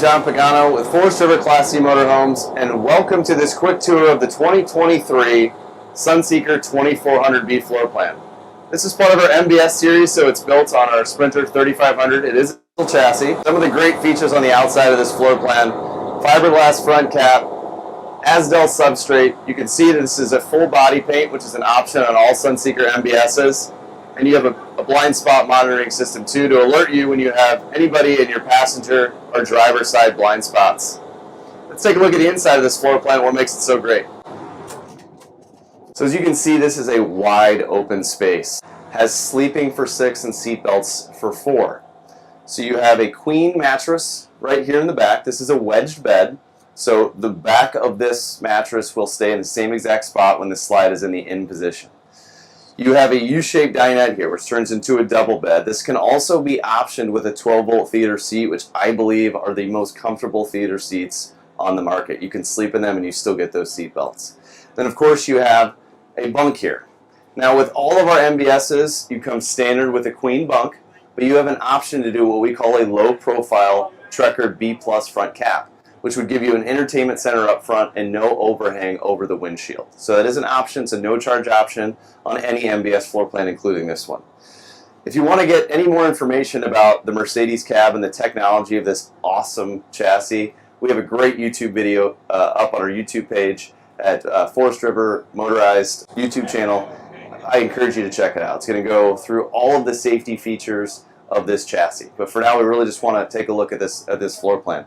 John Pagano with Forest River Class C Motorhomes, and welcome to this quick tour of the 2023 Sunseeker 2400B floor plan. This is part of our MBS series, so it's built on our Sprinter 3500. It is a chassis. Some of the great features on the outside of this floor plan: fiberglass front cap, Asdel substrate. You can see that this is a full body paint, which is an option on all Sunseeker MBSs. And you have a blind spot monitoring system too to alert you when you have anybody in your passenger or driver side blind spots. Let's take a look at the inside of this floor plan, what makes it so great. So as you can see, this is a wide open space. Has sleeping for 6 and seat belts for 4. So you have a queen mattress right here in the back. This is a wedged bed. So the back of this mattress will stay in the same exact spot when the slide is in the in position. You have a U-shaped dinette here, which turns into a double bed. This can also be optioned with a 12-volt theater seat, which I believe are the most comfortable theater seats on the market. You can sleep in them and you still get those seat belts. Then of course you have a bunk here. Now with all of our MBSs, you come standard with a queen bunk, but you have an option to do what we call a low-profile Trekker B+ front cap, which would give you an entertainment center up front and no overhang over the windshield. So that is an option. It's a no-charge option on any MBS floor plan, including this one. If you want to get any more information about the Mercedes cab and the technology of this awesome chassis, we have a great YouTube video up on our YouTube page at Forest River Motorized YouTube channel. I encourage you to check it out. It's going to go through all of the safety features of this chassis. But for now, we really just want to take a look at this floor plan.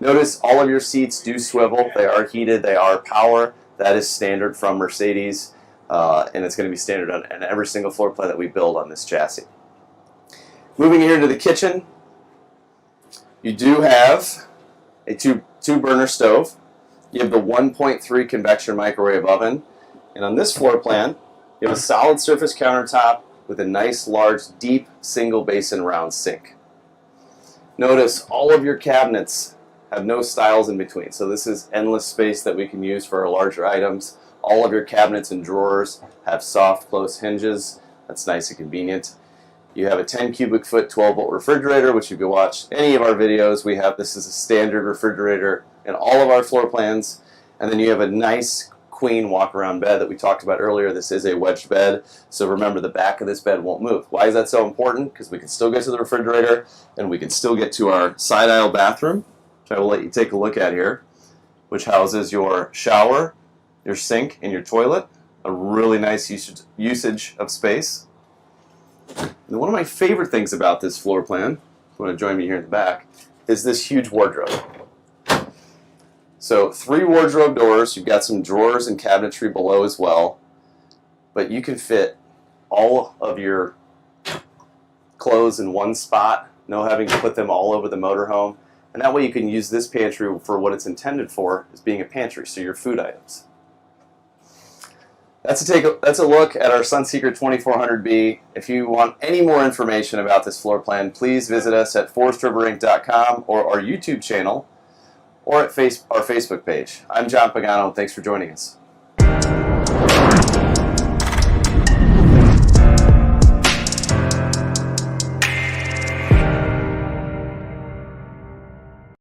Notice all of your seats do swivel. They are heated. They are power. That is standard from Mercedes, and it's going to be standard on every single floor plan that we build on this chassis. Moving here to the kitchen, you do have a two burner stove. You have the 1.3 convection microwave oven, and on this floor plan, you have a solid surface countertop with a nice, large, deep single basin round sink. Notice all of your cabinets have no stiles in between, so this is endless space that we can use for our larger items. All of your cabinets and drawers have soft close hinges. That's nice and convenient. You have a 10 cubic foot 12-volt refrigerator, which if you watch any of our videos, we have this as a standard refrigerator in all of our floor plans. And then you have a nice queen walk-around bed that we talked about earlier. This is a wedged bed, so remember the back of this bed won't move. Why is that so important? Because we can still get to the refrigerator and we can still get to our side aisle bathroom, I will let you take a look at here, which houses your shower, your sink, and your toilet. A really nice usage of space. And one of my favorite things about this floor plan, if you want to join me here in the back, is this huge wardrobe. So 3 wardrobe doors. You've got some drawers and cabinetry below as well, but you can fit all of your clothes in one spot, no having to put them all over the motorhome. And that way you can use this pantry for what it's intended for, as being a pantry, so your food items. That's a look at our Sunseeker 2400B. If you want any more information about this floor plan, please visit us at forestriverinc.com or our YouTube channel or at our Facebook page. I'm John Pagano. Thanks for joining us.